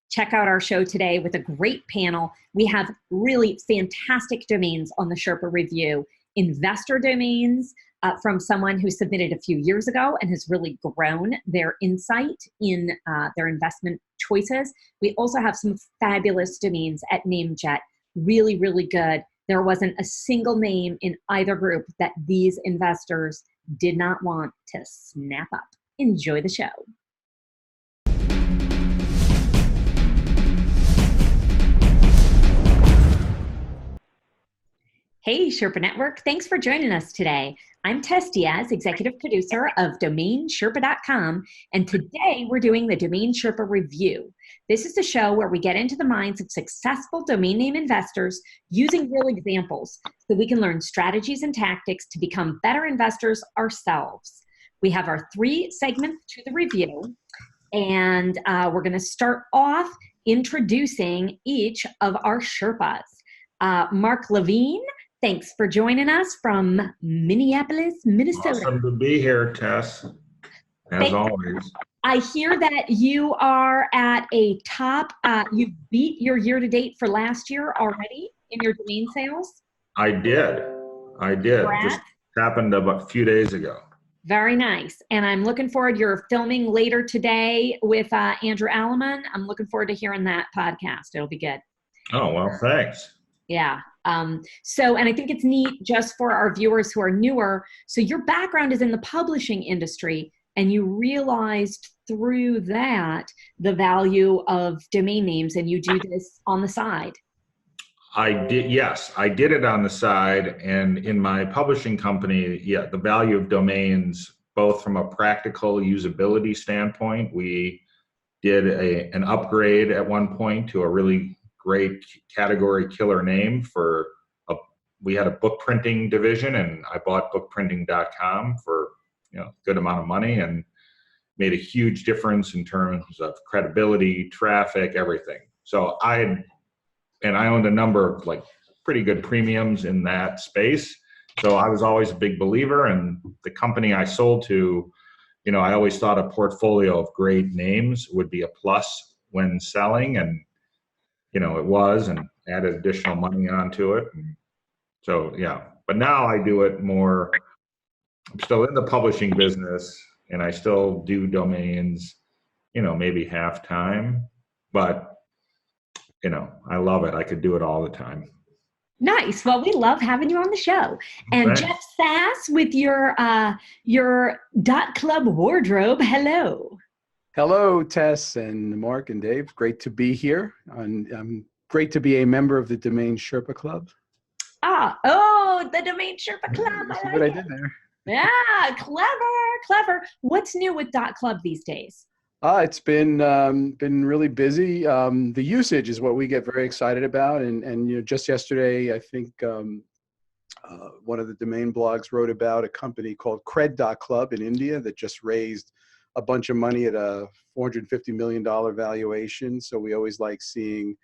check out our show today with a great panel. We have really fantastic domains on the Sherpa Review. Investor domains from someone who submitted a few years ago and has really grown their insight in their investment choices. We also have some fabulous domains at NameJet, really, really good. There wasn't a single name in either group that these investors did not want to snap up. Enjoy the show. Hey, Sherpa Network. Thanks for joining us today. I'm Tess Diaz, executive producer of DomainSherpa.com, and today we're doing the DomainSherpa Review. This is the show where we get into the minds of successful domain name investors using real examples so we can learn strategies and tactics to become better investors ourselves. We have our 3 segments to the review, and we're going to start off introducing each of our Sherpas. Mark Levine, thanks for joining us from Minneapolis, Minnesota. Awesome to be here, Tess, as always. I hear that you are at a top, you beat your year-to-date for last year already in your domain sales? I did. Just happened about a few days ago. Very nice. And I'm looking forward, you're filming later today with Andrew Alleman. I'm looking forward to hearing that podcast. It'll be good. Oh, well, thanks. Yeah. So, and I think it's neat just for our viewers who are newer. So your background is in the publishing industry, and you realized through that the value of domain names, and you do this on the side. I did, yes. I did it on the side, and in my publishing company, yeah, the value of domains, both from a practical usability standpoint, we did an upgrade at one point to a really great category killer name for we had a book printing division, and I bought bookprinting.com for a good amount of money and made a huge difference in terms of credibility, traffic, everything. So I owned a number of pretty good premiums in that space. So I was always a big believer, and the company I sold to, I always thought a portfolio of great names would be a plus when selling, and it was, and added additional money onto it. And so, yeah, but now I do it more, I'm still in the publishing business, and I still do domains, maybe half time, but, I love it. I could do it all the time. Nice. Well, we love having you on the show. And Thanks. Jeff Sass with your .club wardrobe. Hello. Hello, Tess and Mark and Dave. Great to be here. And great to be a member of the Domain Sherpa Club. The Domain Sherpa Club. See what I did there? Yeah, clever. What's new with .club these days? It's been really busy. The usage is what we get very excited about. And just yesterday, I think one of the domain blogs wrote about a company called Cred.club in India that just raised a bunch of money at a $450 million valuation. So we always like seeing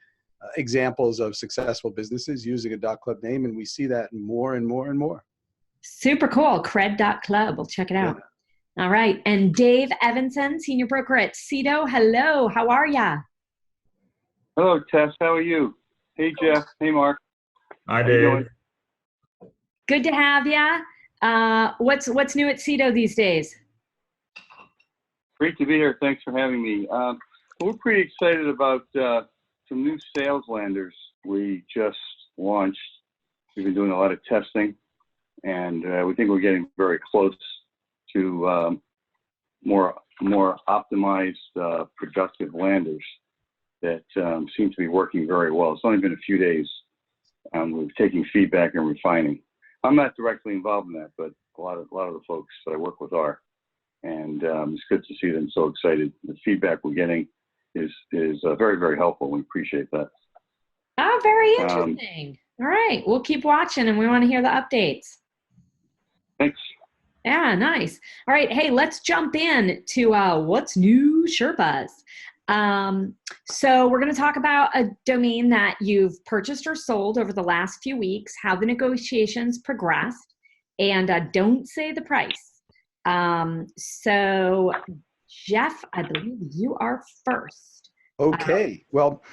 examples of successful businesses using a .club name, and we see that more and more and more. Super cool. Cred.club. We'll check it out. Yeah. All right. And Dave Evanson, senior broker at Cito. Hello. How are ya? Hello, Tess. How are you? Hey, Jeff. Hey, Mark. Hi, Dave. Good to have ya. What's new at Cito these days? Great to be here. Thanks for having me. We're pretty excited about some new sales landers we just launched. We've been doing a lot of testing, and we think we're getting very close to more optimized, productive landers that seem to be working very well. It's only been a few days. We're taking feedback and refining. I'm not directly involved in that, but a lot of the folks that I work with are, and it's good to see them so excited. The feedback we're getting is very, very helpful. We appreciate that. Oh, very interesting. All right, we'll keep watching, and we want to hear the updates. Thanks. Yeah, nice. All right, hey, let's jump in to what's new, Sherpas. So we're going to talk about a domain that you've purchased or sold over the last few weeks, how the negotiations progressed, and don't say the price. So Jeff, I believe you are first. Okay. Well,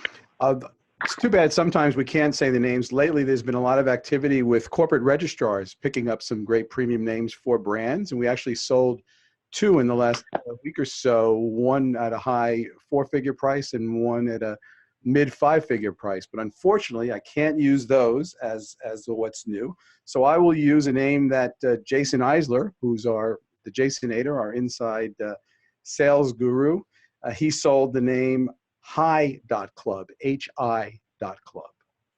it's too bad sometimes we can't say the names. Lately, there's been a lot of activity with corporate registrars picking up some great premium names for brands. And we actually sold two in the last week or so, one at a high four-figure price and one at a mid five-figure price. But unfortunately, I can't use those as what's new. So I will use a name that Jason Eisler, who's the Jasonator, our inside sales guru, he sold the name Hi.Club, Hi.Club.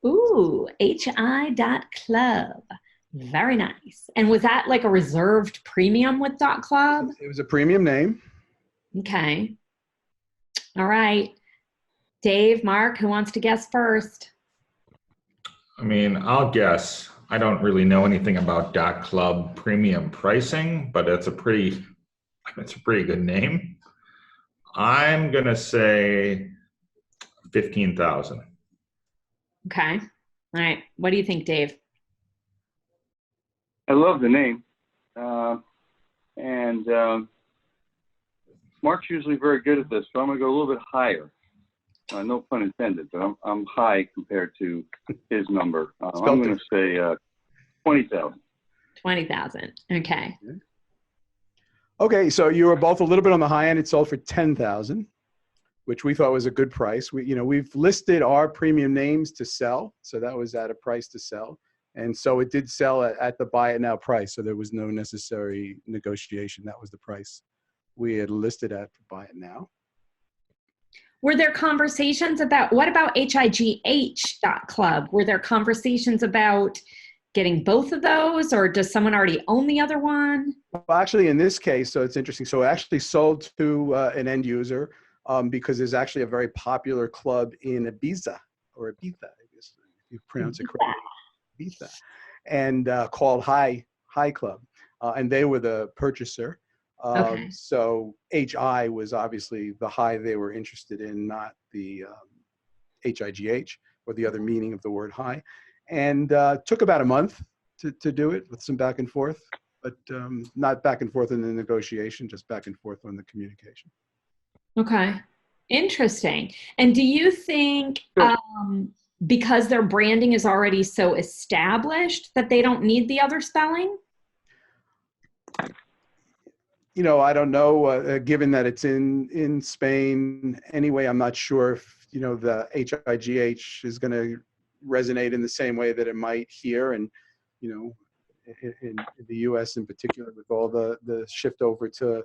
Ooh, hi.club. Very nice. And was that like a reserved premium with .club? It was a premium name. Okay. All right. Dave, Mark, who wants to guess first? I mean, I'll guess. I don't really know anything about .club premium pricing, but it's a pretty good name. I'm gonna say 15,000. Okay. All right. What do you think, Dave? I love the name. Mark's usually very good at this, so I'm going to go a little bit higher. No pun intended, but I'm high compared to his number. I'm going to say 20,000. 20,000. Okay. Okay, so you were both a little bit on the high end. It sold for 10,000, which we thought was a good price. We've listed our premium names to sell, so that was at a price to sell, and so it did sell at the buy it now price. So there was no necessary negotiation. That was the price we had listed at for buy it now. Were there conversations about, what about HIGH.club? Were there conversations about getting both of those, or does someone already own the other one? Well, actually, in this case, so it's interesting. So it actually sold to an end user because there's actually a very popular club in Ibiza, or Ibiza, I guess if you pronounce it correctly, Ibiza, and called Hi.Club, and they were the purchaser. Okay. So HI was obviously the high they were interested in, not the HIGH, or the other meaning of the word high. And took about a month to do it with some back and forth, but not back and forth in the negotiation, just back and forth on the communication. Okay. Interesting. And do you think because their branding is already so established that they don't need the other spelling? I don't know, given that it's in Spain anyway, I'm not sure if, the HIGH is going to resonate in the same way that it might here. And, in the US in particular, with all the shift over to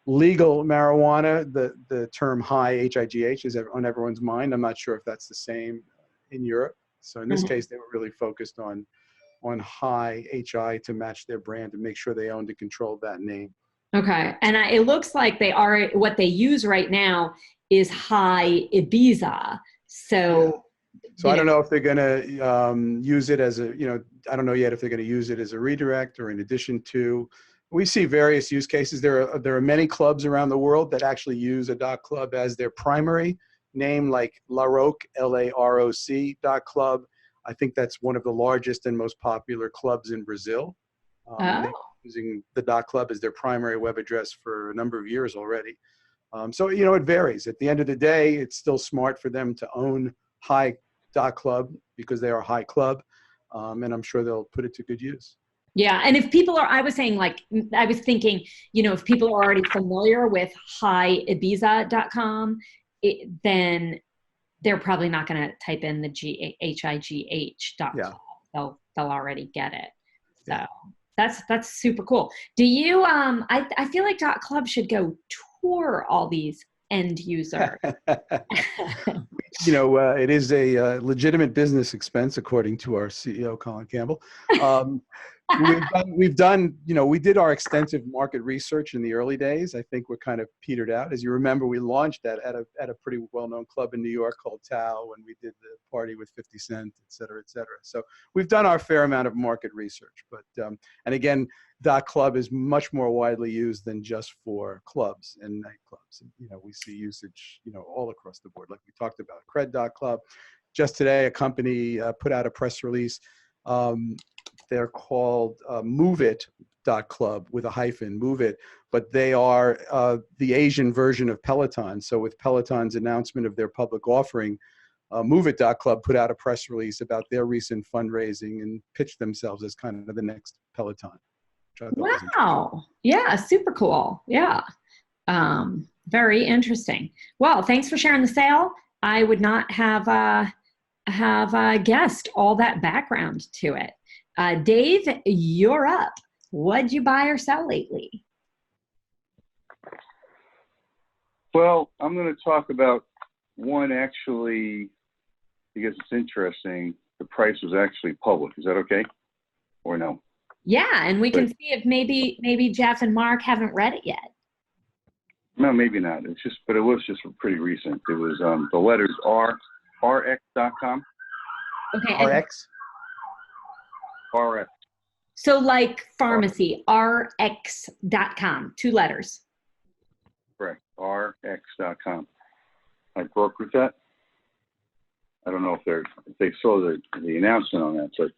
legal marijuana, the term HIGH is on everyone's mind. I'm not sure if that's the same in Europe. So in this case, they were really focused on HI to match their brand, to make sure they owned and controlled that name. Okay. And it looks like what they use right now is Hi Ibiza. So, I don't know if they're going to use it as I don't know yet if they're going to use it as a redirect or in addition to. We see various use cases. There are many clubs around the world that actually use a .club as their primary name, like La Roque, LAROC .club. I think that's one of the largest and most popular clubs in Brazil. Using the .club as their primary web address for a number of years already. So, it varies. At the end of the day, it's still smart for them to own Hi.Club because they are Hi.Club, and I'm sure they'll put it to good use. Yeah, and if people I was thinking, if people are already familiar with hiibiza.com, then they're probably not going to type in the HIGH.club. Yeah. They'll already get it. So. Yeah. That's super cool. Do you, I feel like .club should go tour all these end users. It is a legitimate business expense, according to our CEO, Colin Campbell. We've done, we did our extensive market research in the early days. I think we're kind of petered out. As you remember, we launched that at a pretty well-known club in New York called Tao, when we did the party with 50 Cent, et cetera, et cetera. So we've done our fair amount of market research. But, and again, .club is much more widely used than just for clubs and nightclubs. And, we see usage, all across the board, like we talked about. Cred.club. Just today, a company put out a press release. They're called MoveIt Move.club with a hyphen, Move It, but they are the Asian version of Peloton. So with Peloton's announcement of their public offering, MoveIt.club put out a press release about their recent fundraising and pitched themselves as kind of the next Peloton. Which I thought was interesting. Wow. Yeah, super cool. Yeah. Very interesting. Well, thanks for sharing the sale. I would not have guessed all that background to it. Dave, you're up. What'd you buy or sell lately? Well, I'm going to talk about one actually because it's interesting. The price was actually public. Is that okay? Or no? Yeah, and we can see if maybe Jeff and Mark haven't read it yet. No, maybe not. But it was just pretty recent. It was the letters rx.com. Okay. RX? RX. So like pharmacy, rx.com, 2 letters. Correct. rx.com. I brokered that. I don't know if they saw the announcement on that, but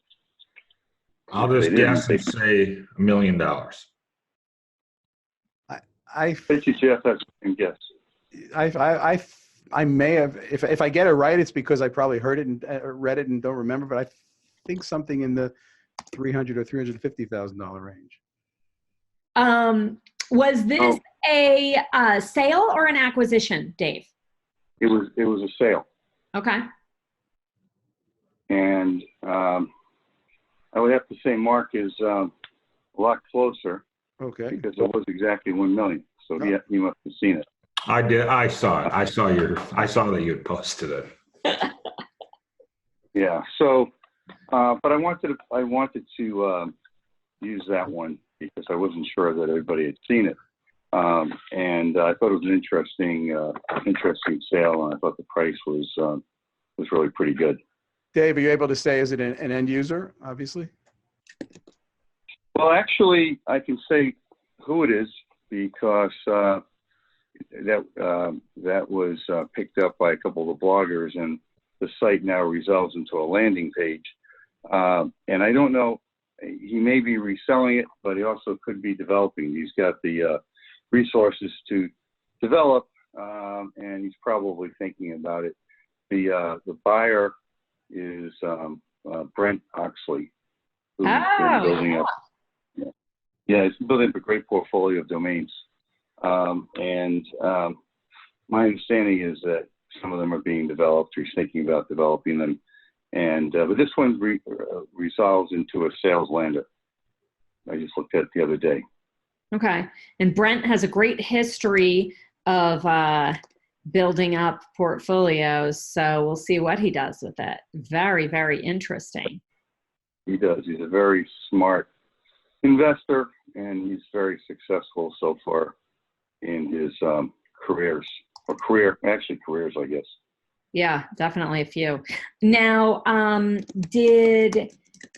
I'll just guess and say $1 million. I bet you Jeff has a guess. I may have, if I get it right, it's because I probably heard it and read it and don't remember, but I think something in the $300,000 or $350,000 range. Was this a sale or an acquisition, Dave? It was a sale. Okay. And I would have to say Mark is a lot closer. Okay. Because it was exactly 1 million. So he must have seen it. I did. I saw it. I saw that you had posted it. Yeah. So, but I wanted to use that one because I wasn't sure that everybody had seen it. And I thought it was an interesting sale, and I thought the price was really pretty good. Dave, are you able to say, is it an end user, obviously? Well, actually, I can say who it is because that was picked up by a couple of the bloggers, and the site now resolves into a landing page. And I don't know, he may be reselling it, but he also could be developing. He's got the resources to develop, and he's probably thinking about it. The buyer is Brent Oxley, who's been building up. Yeah, he's building up a great portfolio of domains. And my understanding is that some of them are being developed, or he's thinking about developing them. And but this one resolves into a sales lander. I just looked at it the other day. Okay. And Brent has a great history of building up portfolios, so we'll see what he does with it. Very, very interesting. He does. He's a very smart investor, and he's very successful so far in his careers, I guess. Yeah, definitely a few. Now, can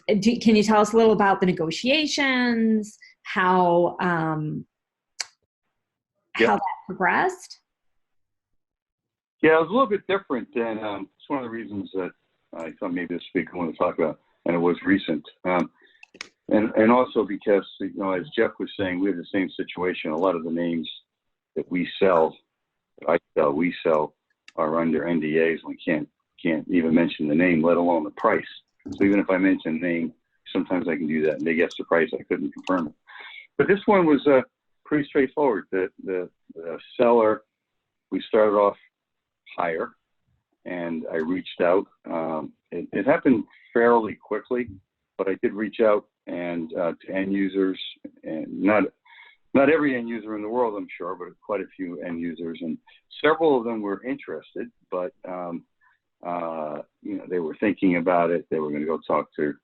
you tell us a little about the negotiations, how that progressed? Yeah, it was a little bit different than, it's one of the reasons that I thought maybe this week I want to talk about, and it was recent. And also because, as Jeff was saying, we have the same situation. A lot of the names that we sell, we sell are under NDAs. We can't even mention the name, let alone the price. So even if I mention the name, sometimes I can do that, and they guess the price. I couldn't confirm it. But this one was pretty straightforward. The seller, we started off higher, and I reached out. It happened fairly quickly, but I did reach out and to end users, and not every end user in the world, I'm sure, but quite a few end users, and several of them were interested, but they were thinking about it. They were going to go talk to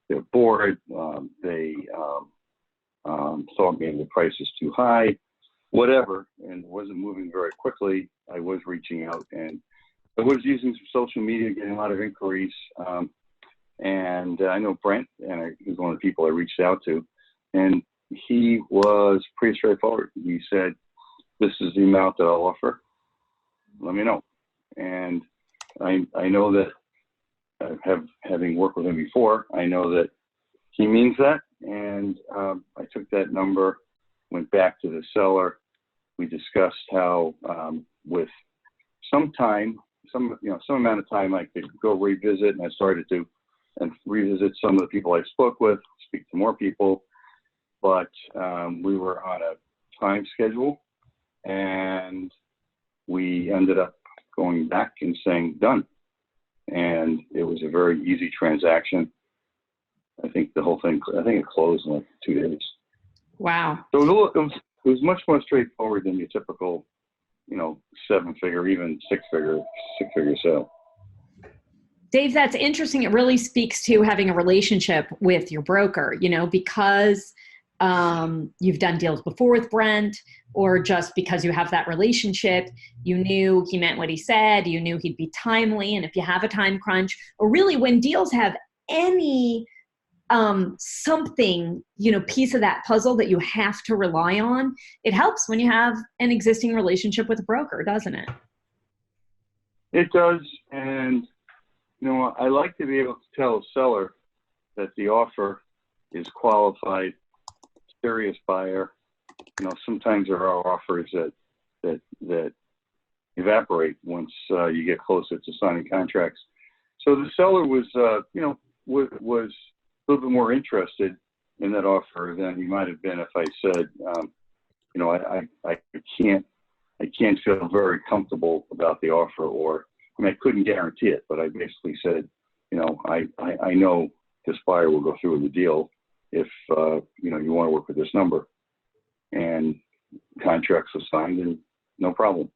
their board. They thought maybe the price is too high, whatever, and it wasn't moving very quickly. I was reaching out, and I was using some social media, getting a lot of inquiries. And I know Brent, and he was one of the people I reached out to, and he was pretty straightforward. He said, "This is the amount that I'll offer. Let me know." And I know that having worked with him before, I know that he means that, and I took that number, went back to the seller. We discussed how with some time, some amount of time, I could go revisit, and I started to revisit some of the people I spoke with, speak to more people, but we were on a time schedule, and we ended up going back and saying done. And it was a very easy transaction. I think the whole thing, it closed in like 2 days. Wow. So it was much more straightforward than your typical, 7-figure, even six-figure sale. Dave, that's interesting. It really speaks to having a relationship with your broker, because you've done deals before with Brent, or just because you have that relationship, you knew he meant what he said, you knew he'd be timely. And if you have a time crunch, or really when deals have any something, piece of that puzzle that you have to rely on, it helps when you have an existing relationship with a broker, doesn't it? It does. And, I like to be able to tell a seller that the offer is qualified, serious buyer. Sometimes there are offers that evaporate once you get closer to signing contracts. So the seller was, was a little bit more interested in that offer than he might have been if I said, I can't feel very comfortable about the offer, or I couldn't guarantee it, but I basically said, I know this buyer will go through with the deal if you want to work with this number, and contracts were signed, and no problem.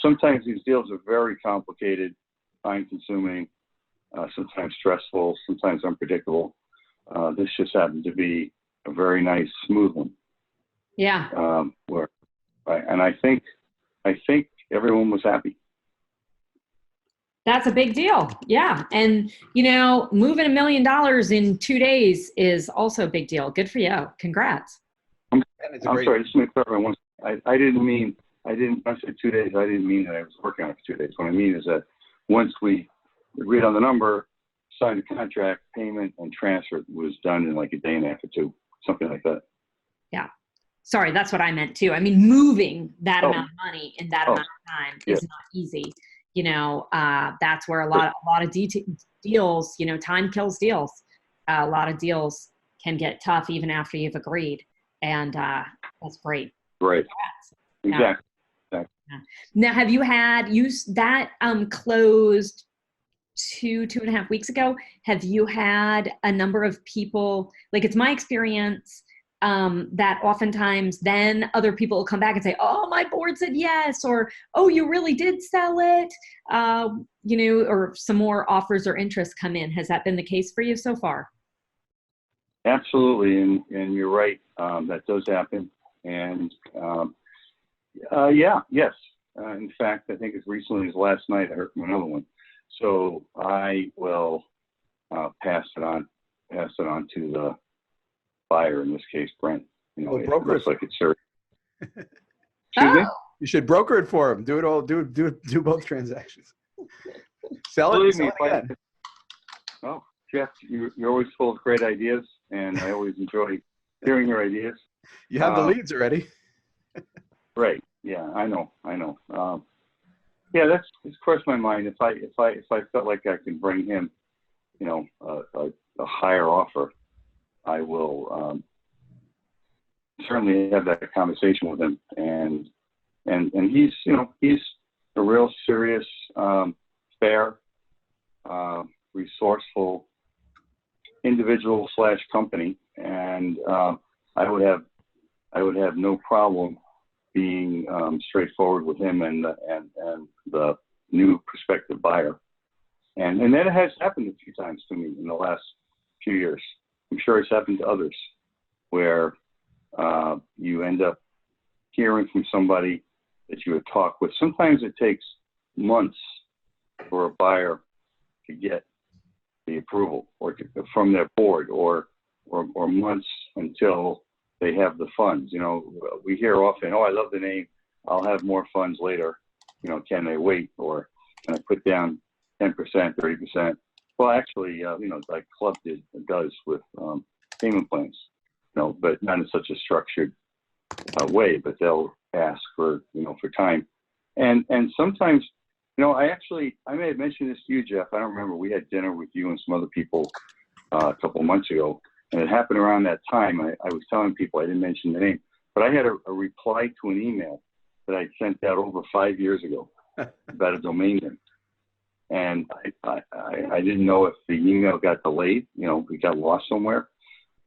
Sometimes these deals are very complicated, time-consuming, sometimes stressful, sometimes unpredictable. This just happened to be a very nice, smooth one. Yeah. And I think everyone was happy. That's a big deal. Yeah. And, moving $1 million in 2 days is also a big deal. Good for you. Congrats. I'm sorry, just to clarify one. I didn't, when I said 2 days, I didn't mean that I was working on it for 2 days. What I mean is that once we agreed on the number, signed the contract, payment, and transfer was done in like a day and a half or two, something like that. Yeah. Sorry, that's what I meant too. I mean, moving that amount of money in that amount of time is not easy. That's where a lot of deals, time kills deals. A lot of deals can get tough even after you've agreed. And that's great. Right. Exactly. Yeah. Now, have you had that closed 2.5 weeks ago? Have you had a number of people, like it's my experience that oftentimes then other people will come back and say, oh, my board said yes, or, oh, you really did sell it, or some more offers or interests come in. Has that been the case for you so far? Absolutely. And you're right. That does happen. And yes. In fact, I think as recently as last night, I heard from another one. So I will pass it on to the buyer, in this case, Brent. It looks like it's serious. Excuse me? You should broker it for him. Do it all. Do both transactions. Sell it. Believe me, oh, Jeff, you're always full of great ideas, and I always enjoy hearing your ideas. You have the leads already. Right. Yeah, I know. It's crossed my mind. If I felt like I can bring him, a higher offer, I will certainly have that conversation with him. And he's a real serious, fair, resourceful individual / company, and I would have no problem being straightforward with him and the new prospective buyer. And that has happened a few times to me in the last few years. I'm sure it's happened to others, where you end up hearing from somebody that you had talked with. Sometimes it takes months for a buyer to get the approval from their board, or months until they have the funds. We hear often, oh, I love the name, I'll have more funds later. Can they wait, or can I put down 10%, 30%? Well, actually, like Club does with payment plans, but not in such a structured way, but they'll ask for, for time. And sometimes, I may have mentioned this to you, Jeff. I don't remember. We had dinner with you and some other people a couple of months ago, and it happened around that time. I was telling people, I didn't mention the name, but I had a reply to an email that I sent out over 5 years ago about a domain name. And I didn't know if the email got delayed, it got lost somewhere,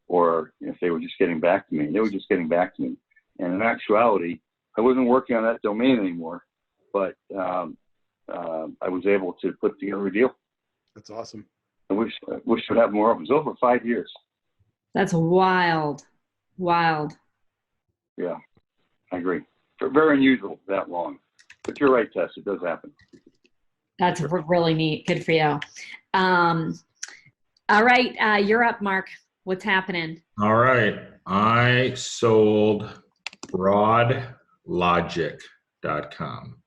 or if they were just getting back to me. They were just getting back to me. And in actuality, I wasn't working on that domain anymore, but I was able to put together a deal. That's awesome. I wish we'd have more of them. It was over 5 years. That's wild. Wild. Yeah, I agree. Very unusual that long. But you're right, Tess. It does happen. That's really neat. Good for you. All right. You're up, Mark. What's happening? All right. I sold broadlogic.com.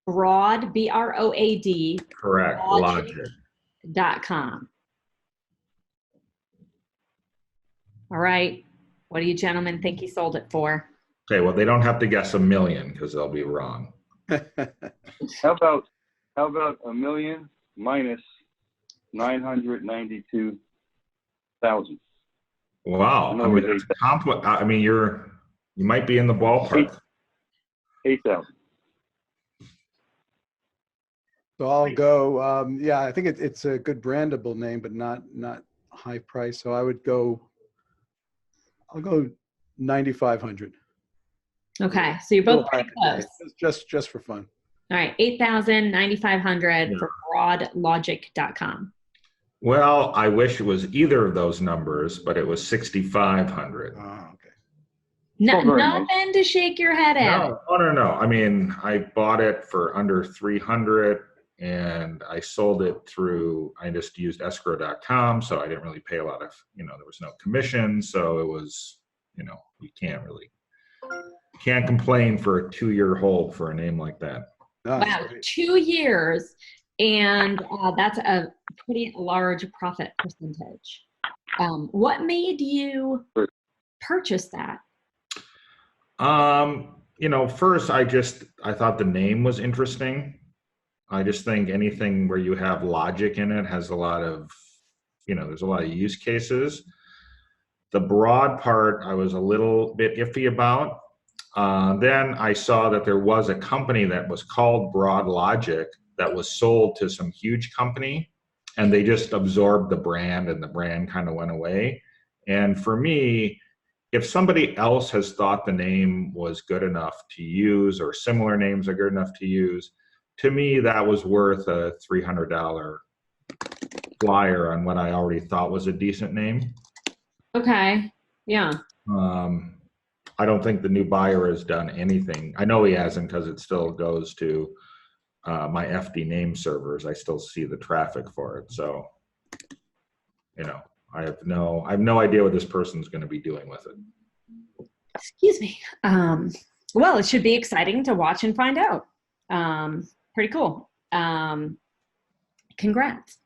Broad, B-R-O-A-D. Correct. Logic.com. All right. What do you gentlemen think he sold it for? Okay, well, they don't have to guess $1 million because they'll be wrong. How about $1 million minus 992,000? Wow. I mean, that's I mean, you might be in the ballpark. 8,000. So I'll go. I think it's a good brandable name, but not high price. So I'll go 9,500. Okay, so you're both pretty close. Just for fun. All right, 8,000, 9,500 for broadlogic.com. Well, I wish it was either of those numbers, but it was 6,500. Oh, okay. Nothing to shake your head at. No. I mean, I bought it for under 300, and I sold it through. I just used escrow.com, so I didn't really pay a lot of. There was no commission, so it was. You can't complain for a 2-year hold for a name like that. Wow, 2 years, and that's a pretty large profit percentage. What made you purchase that? First I thought the name was interesting. I just think anything where you have logic in it has a lot of, there's a lot of use cases. The broad part I was a little bit iffy about. Then I saw that there was a company that was called Broad Logic that was sold to some huge company, and they just absorbed the brand, and the brand kind of went away. And for me, if somebody else has thought the name was good enough to use, or similar names are good enough to use, to me, that was worth a $300 flyer on what I already thought was a decent name. Okay, yeah. I don't think the new buyer has done anything. I know he hasn't, because it still goes to my FD name servers. I still see the traffic for it. So, I have no idea what this person's going to be doing with it. Excuse me. Well, it should be exciting to watch and find out. Pretty cool. Congrats.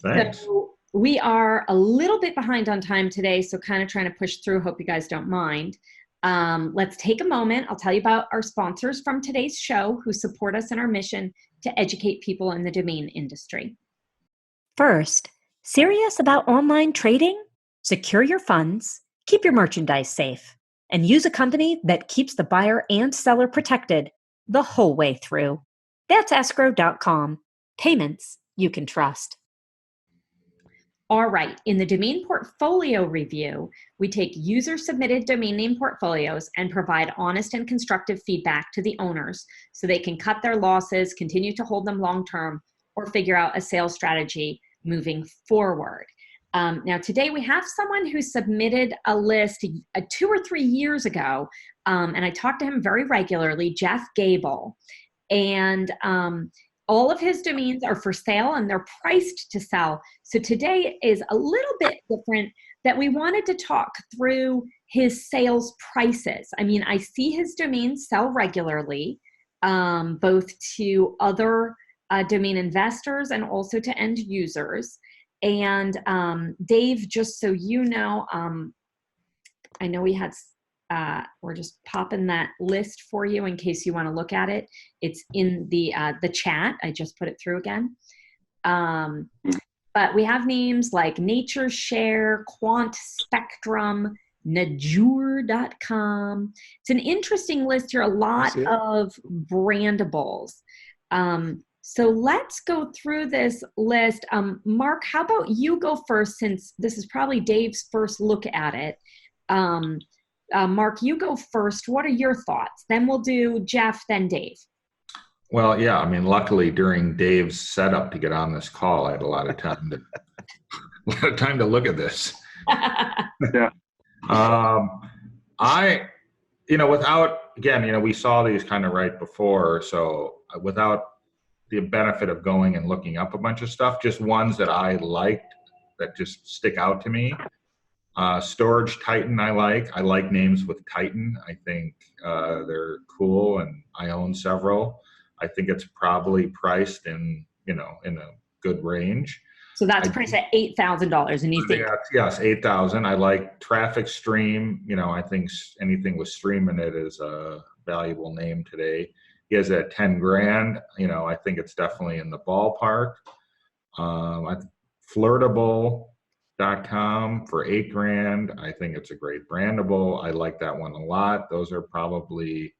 Thanks. So we are a little bit behind on time today, so kind of trying to push through. Hope you guys don't mind. Let's take a moment. I'll tell you about our sponsors from today's show who support us in our mission to educate people in the domain industry. First, serious about online trading? Secure your funds, keep your merchandise safe, and use a company that keeps the buyer and seller protected the whole way through. That's escrow.com. Payments you can trust. All right, in the domain portfolio review, we take user-submitted domain name portfolios and provide honest and constructive feedback to the owners so they can cut their losses, continue to hold them long-term, or figure out a sales strategy moving forward. Now, today we have someone who submitted a list 2 or 3 years ago, and I talk to him very regularly, Jeff Gable. And all of his domains are for sale and they're priced to sell. So today is a little bit different, that we wanted to talk through his sales prices. I mean, I see his domains sell regularly, both to other domain investors and also to end users. And Dave, just so you know, I know we had, we're just popping that list for you in case you want to look at it. It's in the chat. I just put it through again. But we have names like Nature Share, Quant Spectrum, Najur.com. It's an interesting list here, a lot of brandables. So let's go through this list. Mark, how about you go first, since this is probably Dave's first look at it. Mark, you go first. What are your thoughts? Then we'll do Jeff, then Dave. Well, yeah, I mean, luckily during Dave's setup to get on this call, I had a lot of time to look at this. Yeah. Again, we saw these kind of right before, so without the benefit of going and looking up a bunch of stuff, just ones that I liked that just stick out to me. Storage Titan, I like names with Titan. I think they're cool, and I own several. I think it's probably priced in a good range. So that's priced at $8,000, and you think? Yes, 8,000. I like Traffic Stream. I think anything with stream in it is a valuable name today. He has it at 10 grand. I think it's definitely in the ballpark. Flirtable.com for 8 grand. I think it's a great brandable. I like that one a lot. Those are probably,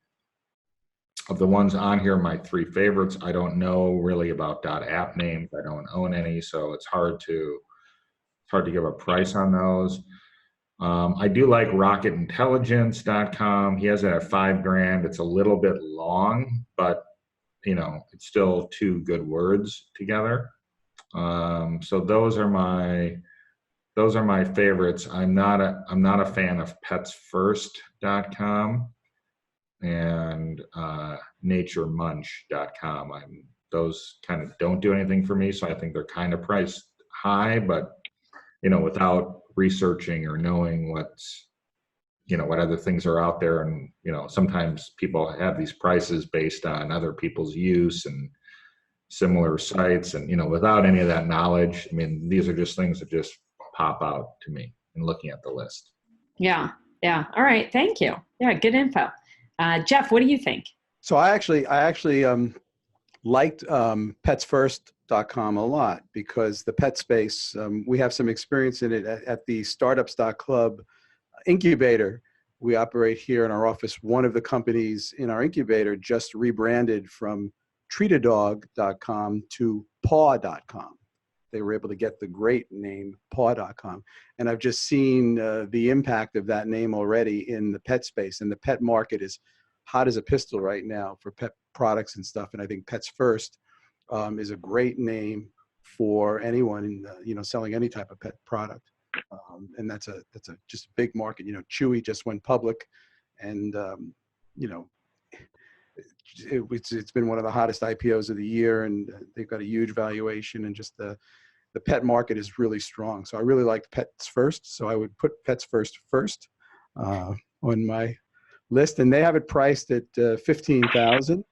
of the ones on here, my 3 favorites. I don't know really about .app names. I don't own any, so it's hard to give a price on those. I do like rocketintelligence.com. He has it at 5 grand. It's a little bit long, but it's still 2 good words together. So those are my favorites. I'm not a fan of petsfirst.com and naturemunch.com. Those kind of don't do anything for me, so I think they're kind of priced high, but without researching or knowing what other things are out there, and sometimes people have these prices based on other people's use and similar sites, and without any of that knowledge, I mean, these are just things that just pop out to me in looking at the list. Yeah. All right. Thank you. Yeah, good info. Jeff, what do you think? So I actually liked petsfirst.com a lot, because the pet space, we have some experience in it at the startups.club incubator we operate here in our office. One of the companies in our incubator just rebranded from treatadog.com to paw.com. They were able to get the great name paw.com. And I've just seen the impact of that name already in the pet space. And the pet market is hot as a pistol right now for pet products and stuff. And I think Pets First is a great name for anyone selling any type of pet product. And that's just a big market. Chewy just went public, and it's been one of the hottest IPOs of the year, and they've got a huge valuation, and just the pet market is really strong. So I really liked Pets First. So I would put Pets First on my list, and they have it priced at $15,000,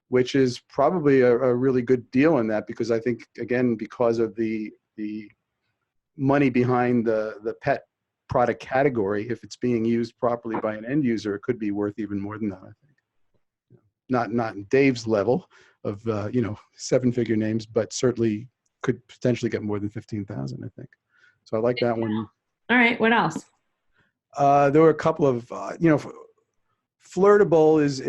which is probably a really good deal in that, because I think, again, because of the money behind the pet product category, if it's being used properly by an end user, it could be worth even more than that, I think. Not in Dave's level of 7-figure names, but certainly could potentially get more than 15,000, I think. So I like that one. All right, what else? There were a couple of Flirtable is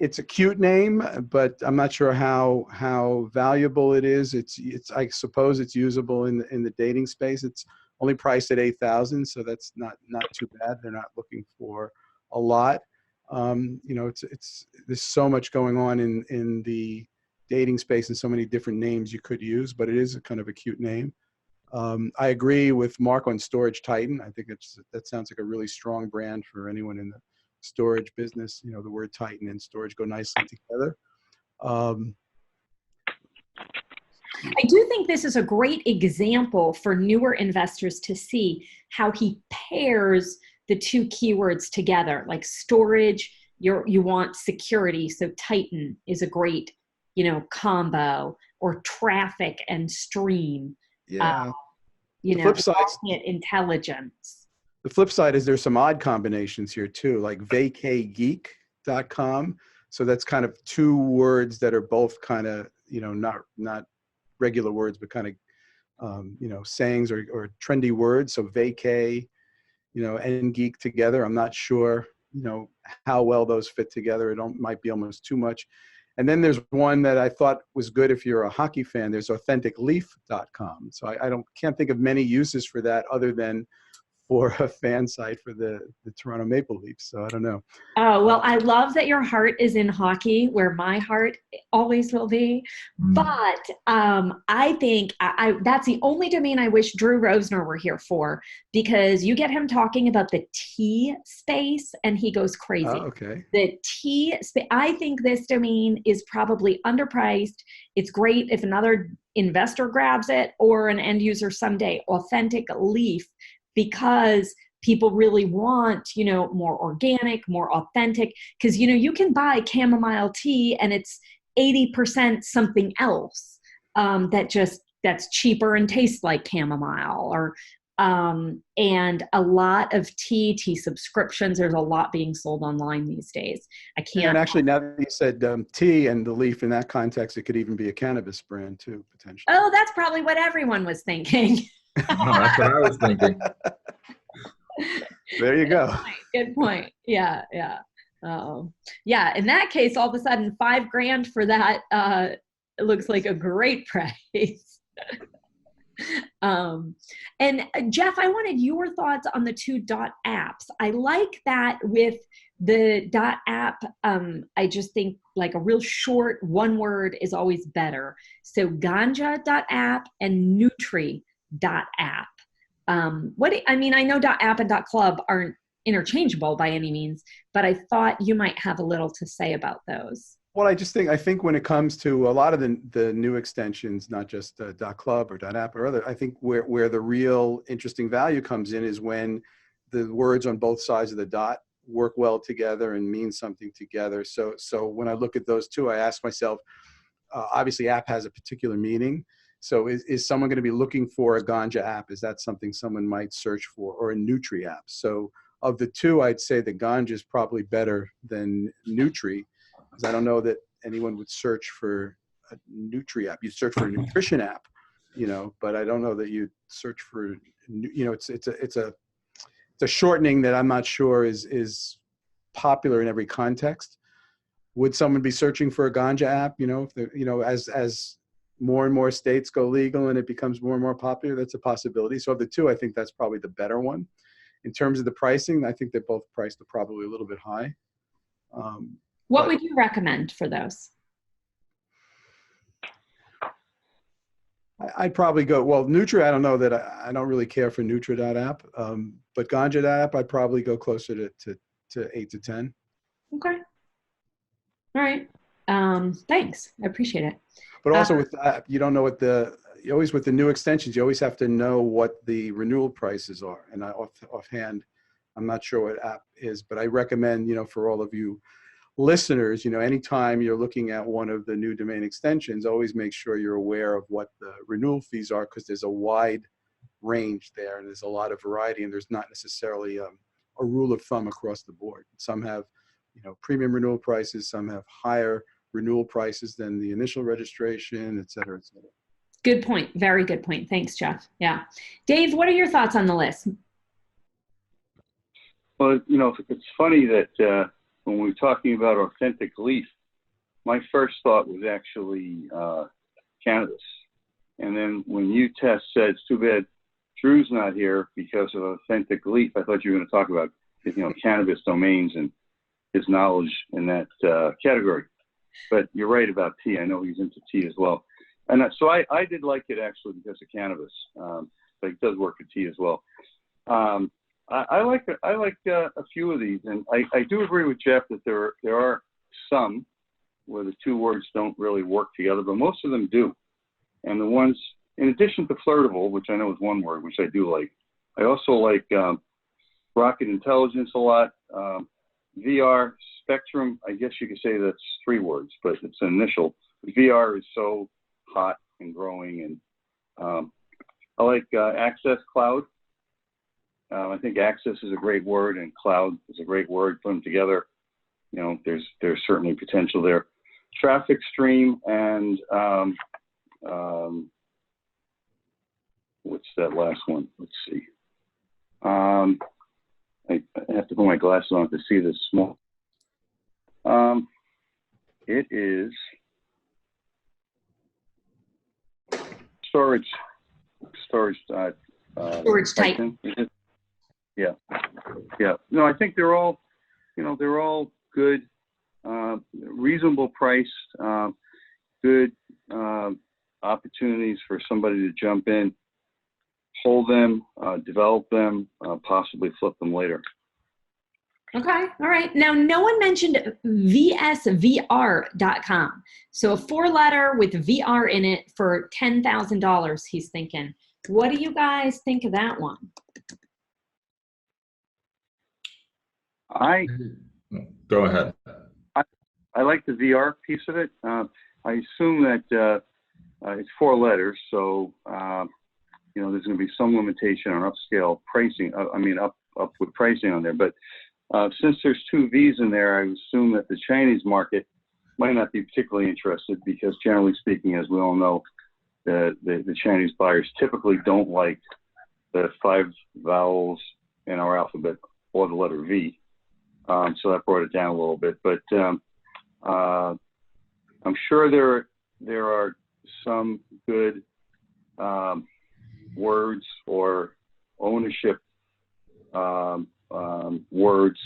it's a cute name, but I'm not sure how valuable it is. It's I suppose it's usable in the dating space. It's only priced at $8,000, so that's not too bad. They're not looking for a lot. There's so much going on in the dating space, and so many different names you could use, but it is a kind of a cute name. I agree with Mark on Storage Titan. I think that sounds like a really strong brand for anyone in the storage business. The word Titan and storage go nicely together. I do think this is a great example for newer investors to see how he pairs the 2 keywords together. Like storage, you want security, so Titan is a great combo, or traffic and stream. Yeah. The flip side, market intelligence. The flip side is there's some odd combinations here too, like vacaygeek.com. So that's kind of two words that are both kind of, not regular words, but kind of, sayings or trendy words. So vacay, and geek together. I'm not sure, how well those fit together. It might be almost too much. And then there's one that I thought was good if you're a hockey fan. There's authenticleaf.com. So I can't think of many uses for that other than for a fan site for the Toronto Maple Leafs. So I don't know. Oh, well, I love that your heart is in hockey, where my heart always will be. But I think that's the only domain I wish Drew Rosner were here for, because you get him talking about the T space and he goes crazy. Oh, okay. The T space, I think this domain is probably underpriced. It's great if another investor grabs it or an end user someday. Authentic Leaf, because people really want, more organic, more authentic, because, you can buy chamomile tea and it's 80% something else that's cheaper and tastes like chamomile, or and a lot of tea subscriptions. There's a lot being sold online these days. I can't. Yeah, and actually, now that you said tea and the leaf in that context, it could even be a cannabis brand too, potentially. Oh, that's probably what everyone was thinking. No, that's what I was thinking. There you go. Good point. Yeah. Yeah. In that case, all of a sudden, $5,000 for that it looks like a great price. And Jeff, I wanted your thoughts on the two apps. I like that with the app. I just think like a real short one word is always better. So ganja.app and nutri.app. I know .app and .club aren't interchangeable by any means, but I thought you might have a little to say about those. Well, I think when it comes to a lot of the new extensions, not just .club or .app or other, I think where the real interesting value comes in is when the words on both sides of the dot work well together and mean something together. So when I look at those two, I ask myself, obviously app has a particular meaning. So is someone going to be looking for a ganja app? Is that something someone might search for, or a Nutri app? So of the two, I'd say the ganja is probably better than Nutri, because I don't know that anyone would search for a Nutri app. You search for a nutrition app, but I don't know that you'd search for, it's a shortening that I'm not sure is popular in every context. Would someone be searching for a ganja app? As more and more states go legal and it becomes more and more popular, that's a possibility. So of the two, I think that's probably the better one. In terms of the pricing, I think they're both priced probably a little bit high. What would you recommend for those? I'd probably go, Nutri, I don't know that I don't really care for Nutri.app, but Ganja.app, I'd probably go closer to 8 to 10. Okay. All right. Thanks. I appreciate it. But also with that, you don't know with the new extensions, you always have to know what the renewal prices are. And offhand, I'm not sure what app is, but I recommend, for all of you listeners, anytime you're looking at one of the new domain extensions, always make sure you're aware of what the renewal fees are, because there's a wide range there and there's a lot of variety, and there's not necessarily a rule of thumb across the board. Some have, premium renewal prices, some have higher renewal prices than the initial registration, et cetera, et cetera. Good point. Very good point. Thanks, Jeff. Yeah. Dave, what are your thoughts on the list? Well, it's funny that when we were talking about Authentic Leaf, my first thought was actually cannabis. And then when you, Tess, said, it's too bad Drew's not here because of Authentic Leaf, I thought you were going to talk about, cannabis domains and his knowledge in that category. But you're right about tea. I know he's into tea as well. And so I did like it actually because of cannabis, but it does work with tea as well. I like a few of these, and I do agree with Jeff that there are some where the two words don't really work together, but most of them do. And the ones, in addition to flirtable, which I know is one word, which I do like, I also like rocket intelligence a lot, VR, spectrum, I guess you could say that's 3 words, but it's an initial. VR is so hot and growing, and I like Access Cloud. I think access is a great word, and cloud is a great word. Put them together, you know, there's certainly potential there. Traffic stream and what's that last one? Let's see. I have to put my glasses on to see this small. It is storage type. Yeah. No, I think they're all good, reasonable priced, good opportunities for somebody to jump in, hold them, develop them, possibly flip them later. Okay. All right. Now, no one mentioned VSVR.com. So a 4-letter with VR in it for $10,000, he's thinking. What do you guys think of that one? Go ahead. I like the VR piece of it. I assume that it's 4 letters, so there's going to be some limitation on upscale pricing. Upward pricing on there. But since there's 2 V's in there, I assume that the Chinese market might not be particularly interested because, generally speaking, as we all know, the Chinese buyers typically don't like the 5 vowels in our alphabet or the letter V. So that brought it down a little bit. But I'm sure there are some good words or ownership words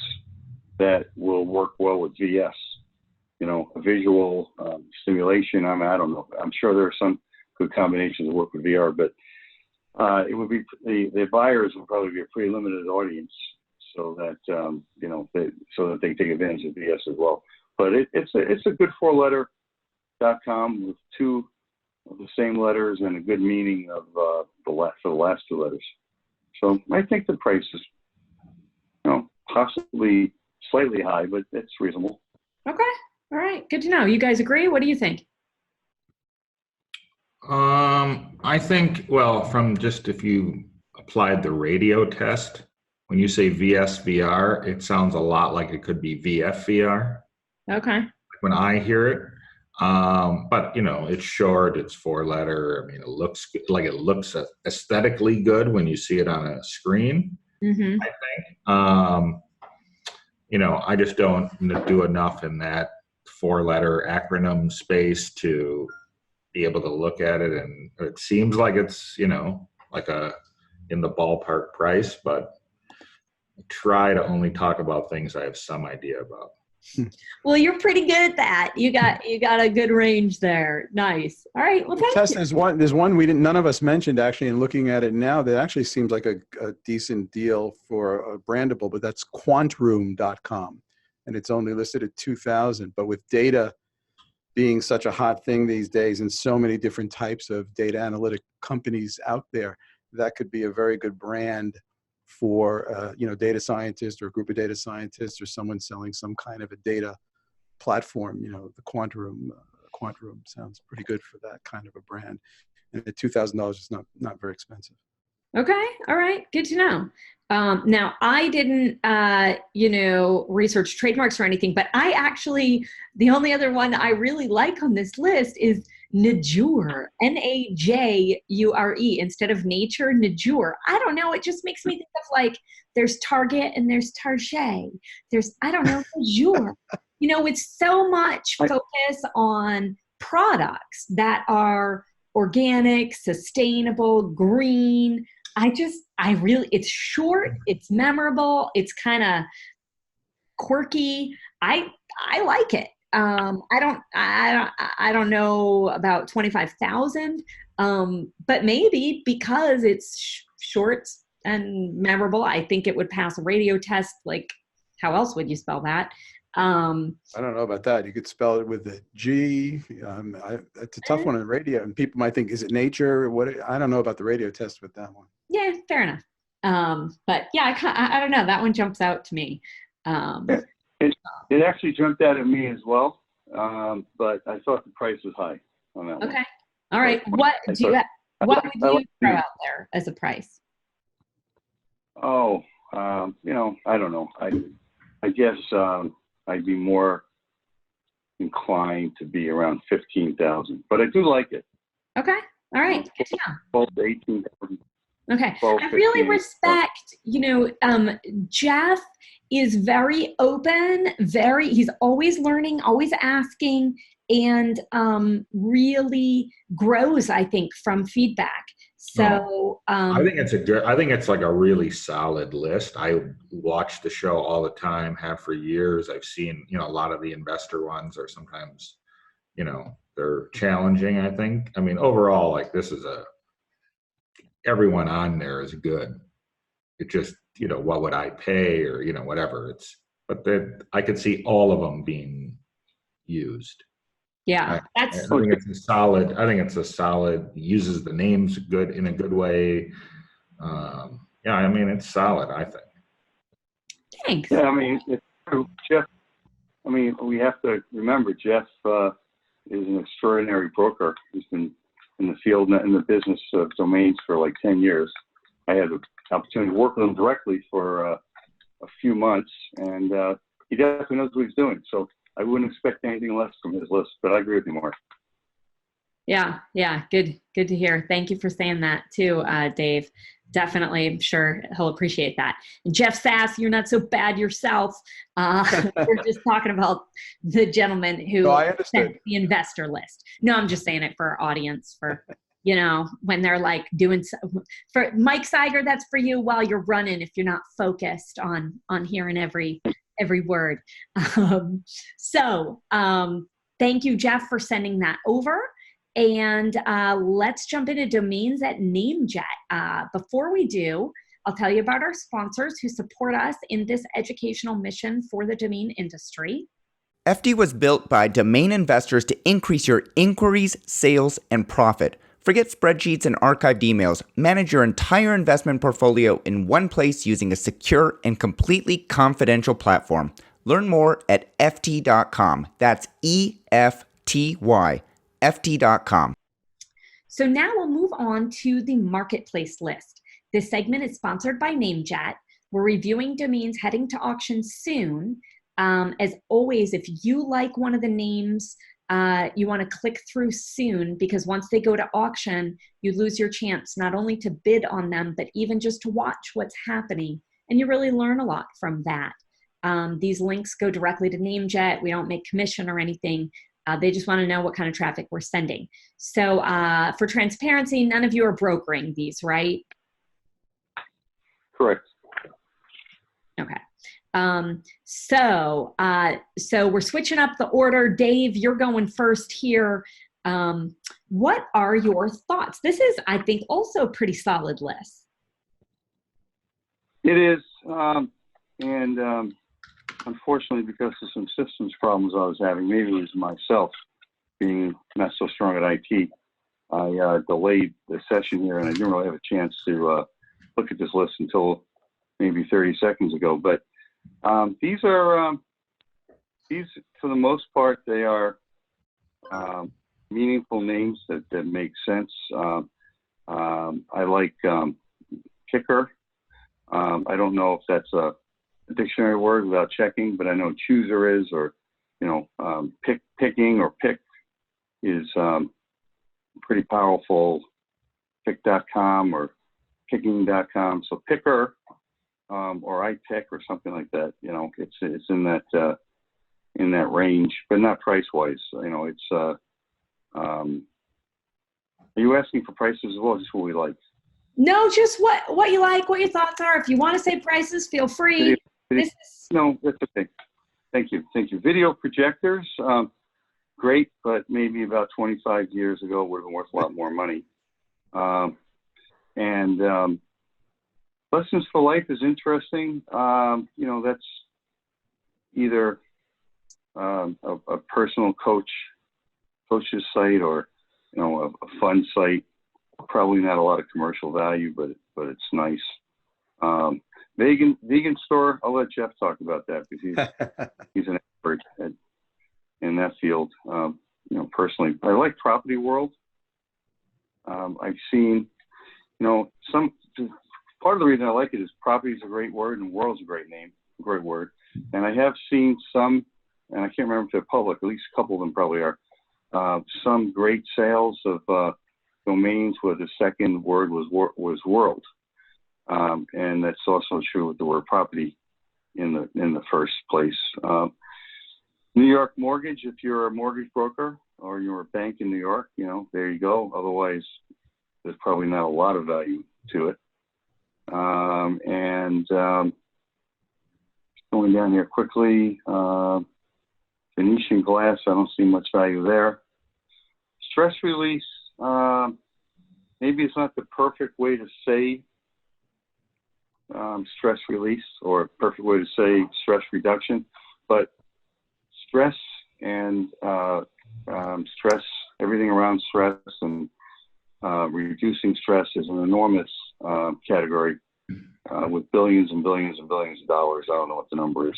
that will work well with VS. A visual stimulation. I don't know. I'm sure there are some good combinations that work with VR, but it would be the buyers will probably be a pretty limited audience, so that so that they take advantage of VS as well. But it's a good 4-letter.com with 2 of the same letters and a good meaning of for the last 2 letters. So I think the price is possibly slightly high, but it's reasonable. Okay. All right. Good to know. You guys agree? What do you think? I think, well, from just if you applied the radio test, when you say VSVR, it sounds a lot like it could be VFVR. Okay. When I hear it. But it's short, it's 4-letter. I mean, it looks aesthetically good when you see it on a screen. Mm-hmm. I think. I just don't do enough in that 4-letter acronym space to be able to look at it, and it seems like it's like in the ballpark price, but I try to only talk about things I have some idea about. Well, you're pretty good at that. You got a good range there. Nice. All right. Well, thank you. There's one none of us mentioned actually, and looking at it now, that actually seems like a decent deal for a brandable, but that's quantroom.com, and it's only listed at 2,000. But with data being such a hot thing these days, and so many different types of data analytic companies out there, that could be a very good brand for data scientist or a group of data scientists or someone selling some kind of a data platform. The Quantroom sounds pretty good for that kind of a brand, and at $2,000 is not very expensive. Okay. All right. Good to know. Now, I didn't, research trademarks or anything, but the only other one I really like on this list is Najure, Najure, instead of nature, Najure. I don't know. It just makes me think of there's Target and there's Target. There's, Najure. With so much focus on products that are organic, sustainable, green. It's short, it's memorable, it's kind of quirky. I like it. I don't know about 25,000, but maybe because it's short and memorable, I think it would pass a radio test. Like, how else would you spell that? I don't know about that. You could spell it with a G. It's a tough one on radio, and people might think, is it nature? I don't know about the radio test with that one. Yeah, fair enough. But yeah, I don't know. That one jumps out to me. It actually jumped out at me as well, but I thought the price was high on that one. Okay. All right. What would you throw out there as a price? Oh, I don't know. I guess I'd be more inclined to be around 15,000, but I do like it. Okay. All right. Good to know. 12 to 18,000. Okay. 12, I really 15. respect, Jeff is very open, he's always learning, always asking, and really grows, I think, from feedback. So I think it's like a really solid list. I watch the show all the time, have for years. I've seen, a lot of the investor ones are sometimes, they're challenging, I think. I mean, overall, like this is everyone on there is good. It just, what would I pay or, whatever. But I could see all of them being used. Yeah, I think it's a solid, uses the names good in a good way. It's solid, I think. Thanks. Yeah, it's true. Jeff, we have to remember Jeff is an extraordinary broker. He's been in the field, in the business of domains for like 10 years. I had the opportunity to work with him directly for a few months, and he definitely knows what he's doing. So I wouldn't expect anything less from his list, but I agree with you, Mark. Yeah. Good to hear. Thank you for saying that too, Dave. Definitely, I'm sure he'll appreciate that. And Jeff Sass, you're not so bad yourself. We're just talking about the gentleman who sent the investor list. No, I'm just saying it for our audience, for when they're like doing for Mike Seiger, that's for you while you're running if you're not focused on hearing every word. Thank you, Jeff, for sending that over. And let's jump into domains at NameJet. Before we do, I'll tell you about our sponsors who support us in this educational mission for the domain industry. FD was built by domain investors to increase your inquiries, sales, and profit. Forget spreadsheets and archived emails. Manage your entire investment portfolio in one place using a secure and completely confidential platform. Learn more at ft.com. That's EFTY. ft.com. So now we'll move on to the marketplace list. This segment is sponsored by NameJet. We're reviewing domains heading to auction soon. As always, if you like one of the names, you want to click through soon, because once they go to auction, you lose your chance not only to bid on them, but even just to watch what's happening. And you really learn a lot from that. These links go directly to NameJet. We don't make commission or anything. They just want to know what kind of traffic we're sending. So for transparency, none of you are brokering these, right? Correct. Okay. So we're switching up the order. Dave, you're going first here. What are your thoughts? This is, I think, also a pretty solid list. It is. Unfortunately, because of some systems problems I was having, maybe it was myself being not so strong at IT, I delayed the session here, and I didn't really have a chance to look at this list until maybe 30 seconds ago. But these, for the most part, they are meaningful names that make sense. I like Kicker. I don't know if that's a dictionary word without checking, but I know chooser is, or picking or pick is pretty powerful. Pick.com or picking.com. So Picker or iPick or something like that. It's in that range, but not price wise. It's are you asking for prices as well? Just what we like? No, just what you like, what your thoughts are. If you want to say prices, feel free. No, that's okay. Thank you. Video projectors, great, but maybe about 25 years ago would have been worth a lot more money. Lessons for Life is interesting. That's either a personal coach's site, or a fun site. Probably not a lot of commercial value, but it's nice. vegan store. I'll let Jeff talk about that because he's an expert in that field. Personally, I like Property World. I've seen, some part of the reason I like it is property is a great word and world's a great word. And I have seen some, and I can't remember if they're public, at least a couple of them probably are, some great sales of domains where the second word was world. And that's also true with the word property in the first place. New York Mortgage, if you're a mortgage broker or you're a bank in New York, there you go. Otherwise, there's probably not a lot of value to it. Going down here quickly, Venetian glass, I don't see much value there. Stress release, maybe it's not the perfect way to say stress release or perfect way to say stress reduction, but stress and stress, everything around stress and reducing stress is an enormous category with billions and billions and billions of dollars. I don't know what the number is,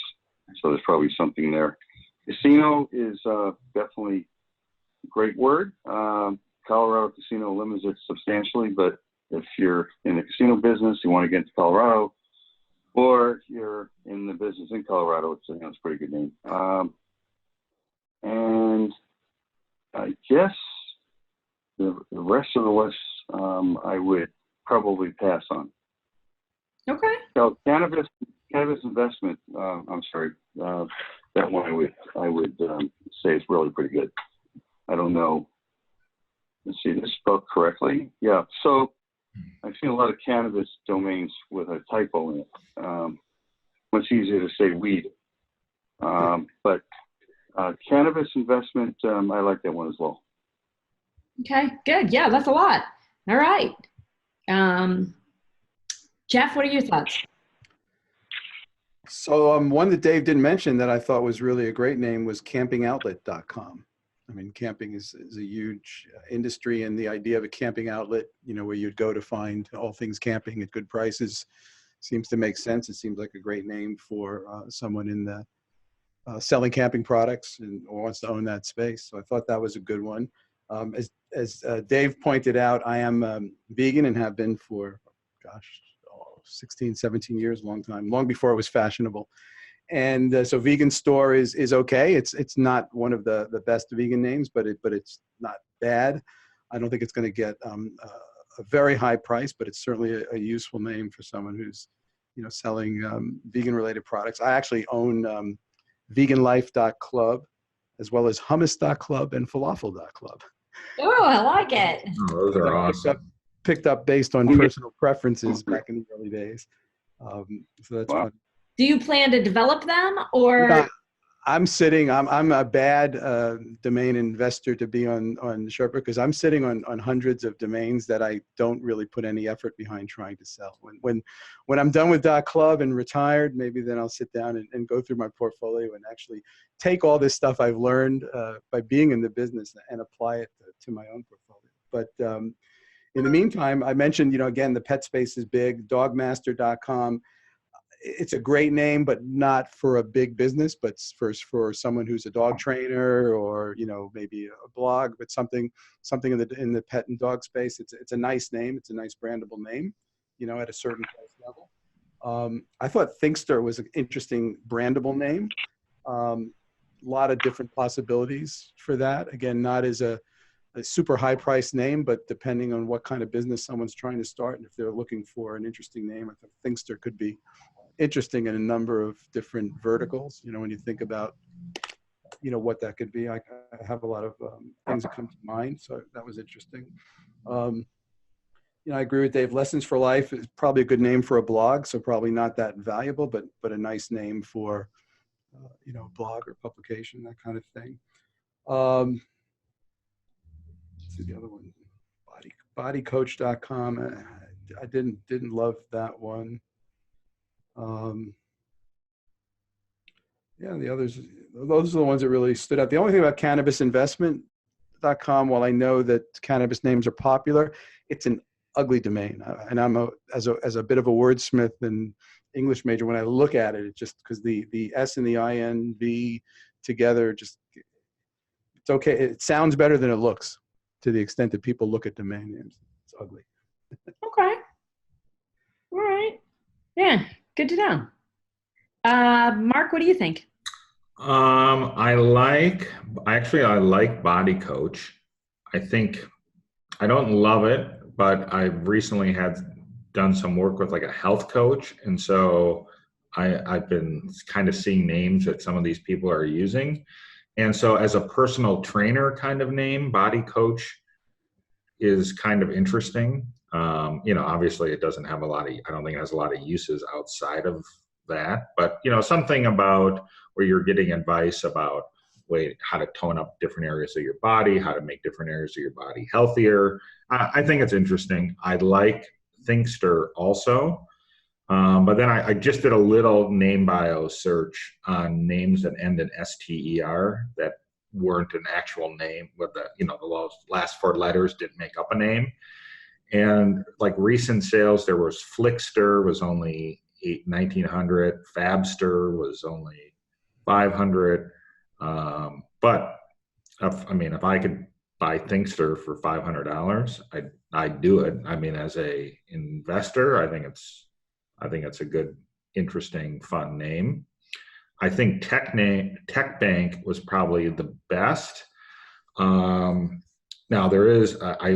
so there's probably something there. Casino is definitely a great word. Colorado casino limits it substantially, but if you're in the casino business, you want to get into Colorado, or you're in the business in Colorado, it's a pretty good name. And I guess the rest of the list I would probably pass on. Okay. So cannabis investment. I'm sorry, that one I would say is really pretty good. I don't know. Let's see, this spelled correctly. Yeah. So I've seen a lot of cannabis domains with a typo in it. Much easier to say weed. But cannabis investment, I like that one as well. Okay, good. Yeah, that's a lot. All right. Jeff, what are your thoughts? So one that Dave didn't mention that I thought was really a great name was campingoutlet.com. I mean, camping is a huge industry, and the idea of a camping outlet, where you'd go to find all things camping at good prices seems to make sense. It seems like a great name for someone in the selling camping products or wants to own that space. So I thought that was a good one. As Dave pointed out, I am vegan and have been for, 16, 17 years, long time, long before it was fashionable. And so vegan store is okay. It's not one of the best vegan names, but it's not bad. I don't think it's going to get a very high price, but it's certainly a useful name for someone who's selling vegan related products. I actually own veganlife.club as well as hummus.club and falafel.club. Oh, I like it. Oh, those are awesome. Picked up based on personal preferences back in the early days. So that's fun. Do you plan to develop them or? I'm a bad domain investor to be on Sherpa because I'm sitting on hundreds of domains that I don't really put any effort behind trying to sell. When I'm done with .club and retired, maybe then I'll sit down and go through my portfolio and actually take all this stuff I've learned by being in the business and apply it to my own portfolio. But in the meantime, I mentioned, again, the pet space is big, dogmaster.com. It's a great name, but not for a big business, but for someone who's a dog trainer or, maybe a blog, but something in the pet and dog space. It's a nice name. It's a nice brandable name, at a certain price level. I thought Thinkster was an interesting brandable name. A lot of different possibilities for that. Again, not as a super high price name, but depending on what kind of business someone's trying to start. And if they're looking for an interesting name, I think Thinkster could be interesting in a number of different verticals. When you think about, what that could be, I have a lot of things that come to mind. So that was interesting. I agree with Dave. Lessons for Life is probably a good name for a blog. So probably not that valuable, but a nice name for, a blog or publication, that kind of thing. Let's see the other one, bodycoach.com. I didn't love that one. The others, those are the ones that really stood out. The only thing about cannabisinvestment.com, while I know that cannabis names are popular, it's an ugly domain. And I'm as a bit of a wordsmith and English major, when I look at it, it just, because the S and the INV together, just, it's okay. It sounds better than it looks, to the extent that people look at domain names. It's ugly. Okay. All right. Yeah, good to know. Mark, what do you think? I like Body Coach. I think I don't love it, but I've recently done some work with like a health coach, and so I've been kind of seeing names that some of these people are using, and so as a personal trainer kind of name, Body Coach is kind of interesting. Obviously it doesn't have I don't think it has a lot of uses outside of that, but something about where you're getting advice about how to tone up different areas of your body, how to make different areas of your body healthier. I think it's interesting. I like Thinkster also, but then I just did a little name bio search on names that end in STER that weren't an actual name, with the last four letters didn't make up a name. And like recent sales, there was Flickster was only 1,900, Fabster was only 500. But if I could buy Thinkster for $500, I'd do it. I mean, as a investor, I think it's a good, interesting, fun name. I think Tech Bank was probably the best. Now there is, I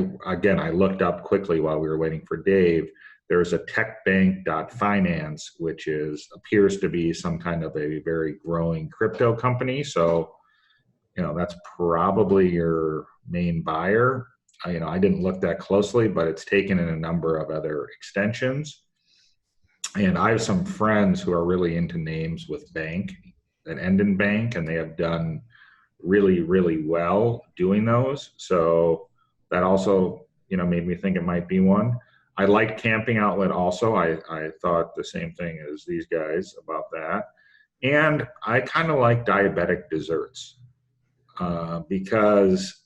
looked up quickly while we were waiting for Dave. There's a techbank.finance, which appears to be some kind of a very growing crypto company. So, that's probably your main buyer. I didn't look that closely, but it's taken in a number of other extensions. And I have some friends who are really into names with bank that end in bank, and they have done really, really well doing those. So that also, made me think it might be one. I like Camping Outlet also. I thought the same thing as these guys about that. And I kind of like Diabetic Desserts because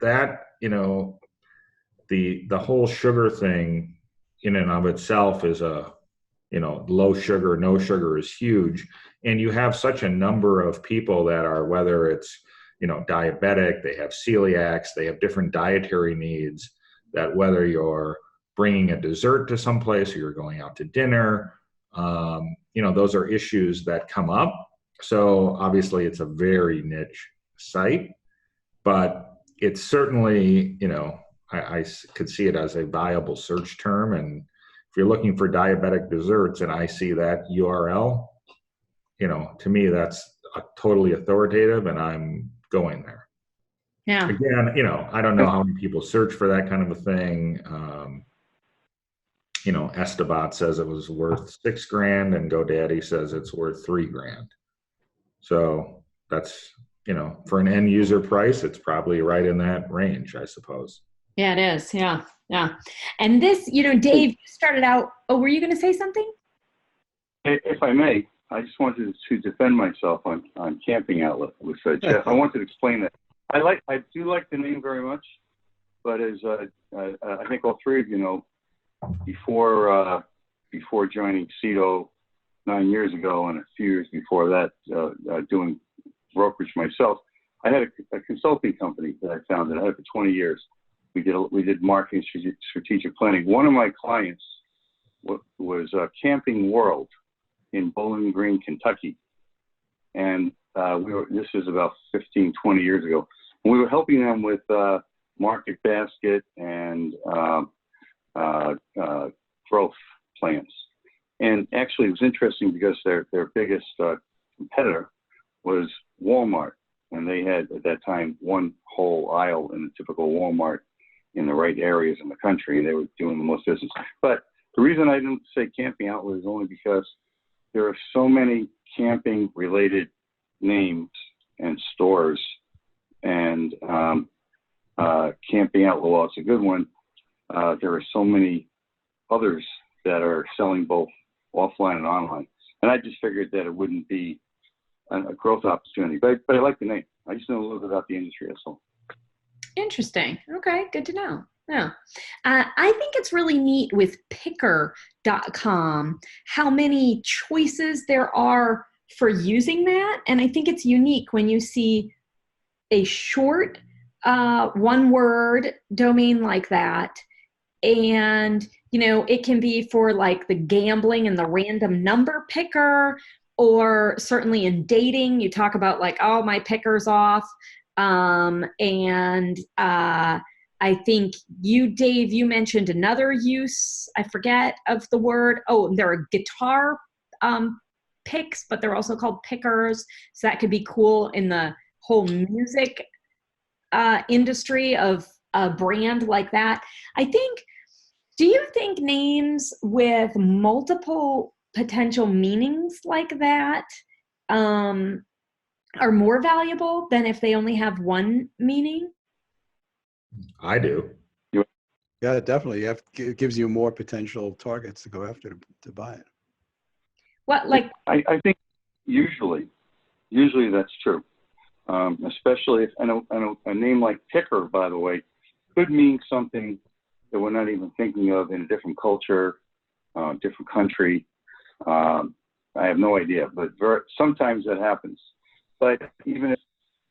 that, the whole sugar thing in and of itself is low sugar, no sugar is huge. And you have such a number of people that are, whether it's, diabetic, they have celiacs, they have different dietary needs, that whether you're bringing a dessert to someplace or you're going out to dinner, those are issues that come up. So obviously it's a very niche site, but it's certainly, I could see it as a viable search term. And if you're looking for diabetic desserts and I see that URL, to me, that's totally authoritative and I'm going there. Yeah. Again, I don't know how many people search for that kind of a thing. Estebat says it was worth $6,000 and GoDaddy says it's worth $3,000. So that's, for an end user price, it's probably right in that range, I suppose. Yeah, it is. Yeah. Yeah. And this, Dave, you started out, were you going to say something? If I may, I just wanted to defend myself on Camping Outlet with Jeff. I wanted to explain that. I do like the name very much, but as I think all three of you know, before joining CETO 9 years ago and a few years before that, doing brokerage myself, I had a consulting company that I founded. I had it for 20 years. We did marketing, strategic planning. One of my clients was Camping World in Bowling Green, Kentucky. And this is about 15, 20 years ago. And we were helping them with market basket and growth plans. And actually it was interesting because their biggest competitor was Walmart. And they had, at that time, one whole aisle in a typical Walmart in the right areas in the country. And they were doing the most business. But the reason I didn't say Camping Outlet is only because there are so many camping related names and stores, and Camping Outlet, while it's a good one, there are so many others that are selling both offline and online. And I just figured that it wouldn't be a growth opportunity, but I like the name. I just know a little bit about the industry, that's all. Interesting. Okay, good to know. Yeah. I think it's really neat with picker.com how many choices there are for using that. And I think it's unique when you see a short one word domain like that. And, it can be for like the gambling and the random number picker, or certainly in dating, you talk about like, oh, my picker's off. I think Dave, you mentioned another use, I forget of the word. Oh, there are guitar picks, but they're also called pickers. So that could be cool in the whole music industry of a brand like that. Do you think names with multiple potential meanings like that are more valuable than if they only have one meaning? I do. Yeah, definitely. It gives you more potential targets to go after to buy it. What, like? I think usually that's true. Especially if a name like Picker, by the way, could mean something that we're not even thinking of in a different culture, different country. I have no idea, but sometimes that happens. But even if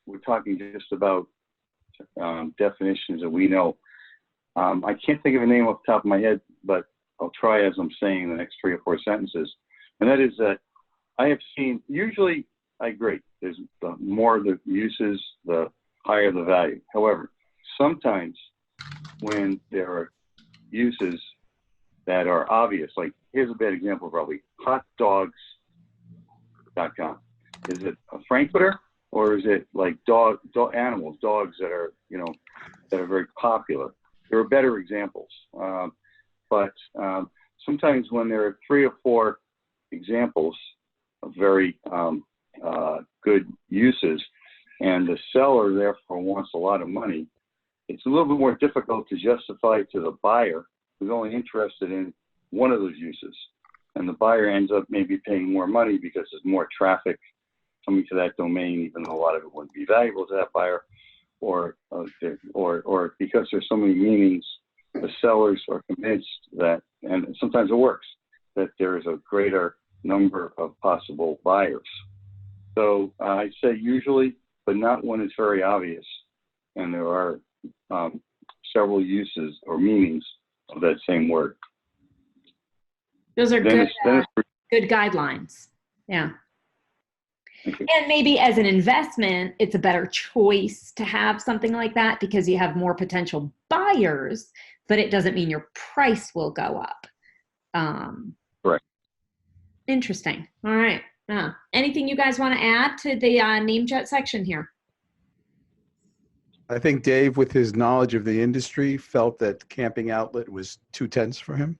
we're talking just about definitions that we know, I can't think of a name off the top of my head, but I'll try as I'm saying the next 3 or 4 sentences. And that is that I have seen, usually I agree, there's the more the uses, the higher the value. However, sometimes when there are uses that are obvious, like here's a bad example probably, hotdogs.com. Is it a frankfurter or is it like dog animals, dogs that are, that are very popular? There are better examples. But sometimes when there are 3 or 4 examples of very good uses and the seller therefore wants a lot of money, it's a little bit more difficult to justify to the buyer who's only interested in one of those uses. And the buyer ends up maybe paying more money because there's more traffic coming to that domain, even though a lot of it wouldn't be valuable to that buyer, or because there's so many meanings, the sellers are convinced that, and sometimes it works, that there is a greater number of possible buyers. So I'd say usually, but not when it's very obvious and there are several uses or meanings of that same word. Those are good guidelines. Yeah. And maybe as an investment, it's a better choice to have something like that because you have more potential buyers, but it doesn't mean your price will go up. Right. Interesting. All right. Anything you guys want to add to the NameJet section here? I think Dave, with his knowledge of the industry, felt that camping outlet was 2 tenths for him.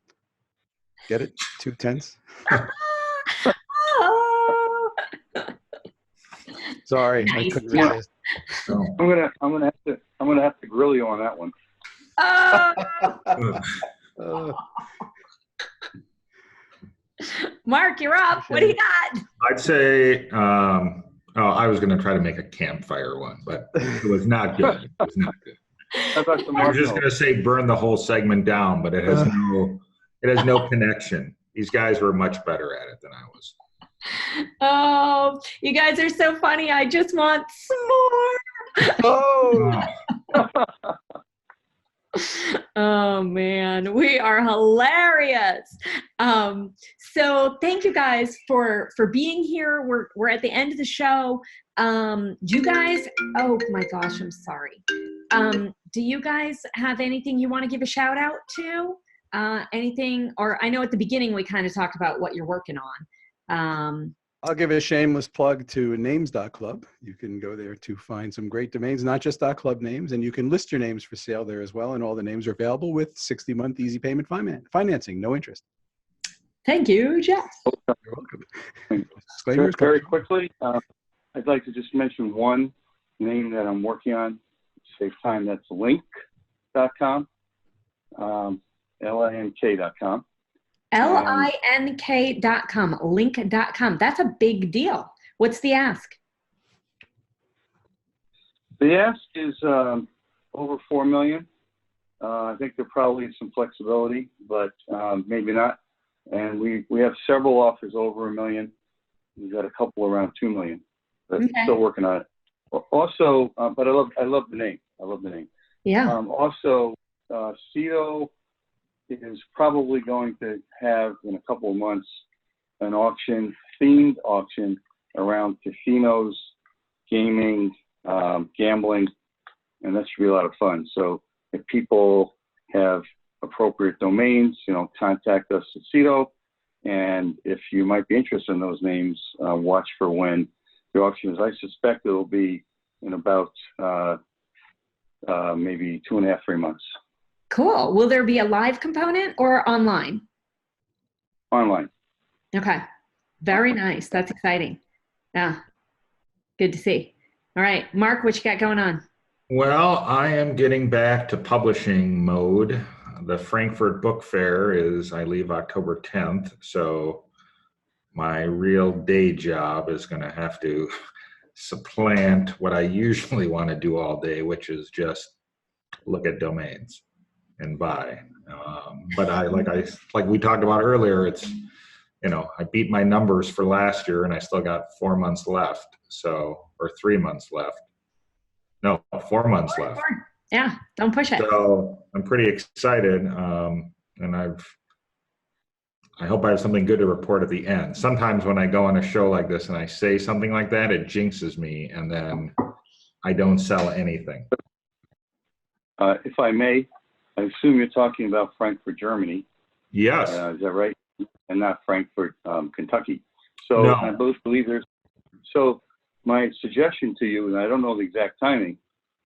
Get it? 2 tenths. Sorry, nice. I couldn't resist. I'm gonna have to grill you on that one. Mark, you're up. What do you got? I'd say, I was going to try to make a campfire one, but it was not good. It was not good. How about the I was just going to say burn the whole segment down, but it has no connection. These guys were much better at it than I was. Oh, you guys are so funny. I just want some more. Oh. Oh man, we are hilarious. So thank you guys for being here. We're at the end of the show. You guys, oh my gosh, I'm sorry. Do you guys have anything you want to give a shout out to? Anything, or I know at the beginning we kind of talked about what you're working on. I'll give a shameless plug to names.club. You can go there to find some great domains, not just .club names, and you can list your names for sale there as well. And all the names are available with 60-month easy payment financing, no interest. Thank you, Jeff. You're welcome. Very quickly, I'd like to just mention one name that I'm working on. Save time. That's link.com, link.com. link.com, link.com. That's a big deal. What's the ask? The ask is over $4 million. I think there probably is some flexibility, but maybe not. And we have several offers over $1 million. We've got a couple around $2 million, but still working on it. Also, but I love the name. I love the name. Yeah. Also, Cito is probably going to have in a couple of months an auction, themed auction around casinos, gaming, gambling, and that should be a lot of fun. So if people have appropriate domains, contact us at Cito. And if you might be interested in those names, watch for when the auction is. I suspect it'll be in about maybe 2.5, 3 months. Cool. Will there be a live component or online? Online. Okay. Very nice. That's exciting. Yeah. Good to see. All right. Mark, what you got going on? Well, I am getting back to publishing mode. The Frankfurt Book Fair I leave October 10th. So my real day job is going to have to supplant what I usually want to do all day, which is just look at domains and buy. But like we talked about earlier, it's, I beat my numbers for last year and I still got 4 months left. Or 3 months left. No, 4 months left. Yeah, don't push it. So I'm pretty excited. And I hope I have something good to report at the end. Sometimes when I go on a show like this and I say something like that, it jinxes me and then I don't sell anything. If I may, I assume you're talking about Frankfurt, Germany. Yes. Is that right? And not Frankfurt, Kentucky. So No. I both believe so my suggestion to you, and I don't know the exact timing,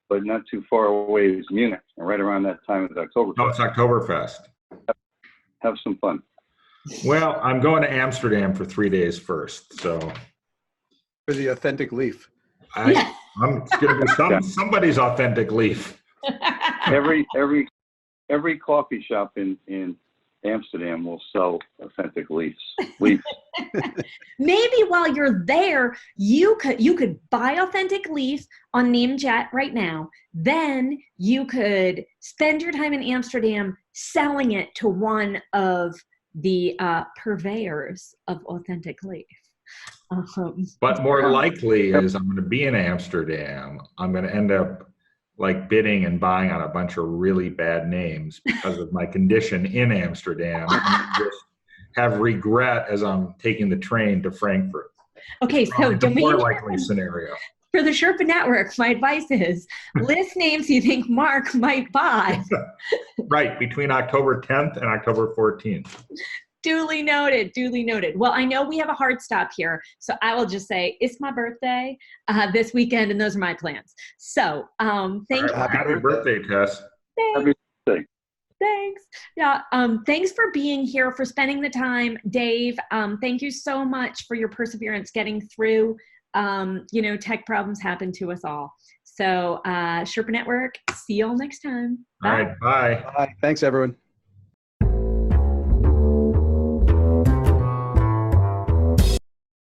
but not too far away, is Munich. And right around that time is Oktoberfest. Oh, it's Oktoberfest. Have some fun. Well, I'm going to Amsterdam for 3 days first. So For the authentic leaf. I'm going to be somebody's authentic leaf. Every coffee shop in Amsterdam will sell authentic leaves. Maybe while you're there, you could buy authentic leaf on NameJet right now. Then you could spend your time in Amsterdam selling it to one of the purveyors of authentic leaf. But more likely is I'm going to be in Amsterdam. I'm going to end up bidding and buying on a bunch of really bad names because of my condition in Amsterdam. And just have regret as I'm taking the train to Frankfurt. Okay, so the more likely scenario. For the Sherpa Network, my advice is list names you think Mark might buy. Right, between October 10th and October 14th. Duly noted, duly noted. Well, I know we have a hard stop here, so I will just say it's my birthday this weekend, and those are my plans. So thank you. Happy birthday, Tess. Happy birthday. Thanks. Yeah. Thanks for being here, for spending the time, Dave. Thank you so much for your perseverance getting through. Tech problems happen to us all. So Sherpa Network, see y'all next time. Bye. All right, bye. Bye. Thanks, everyone.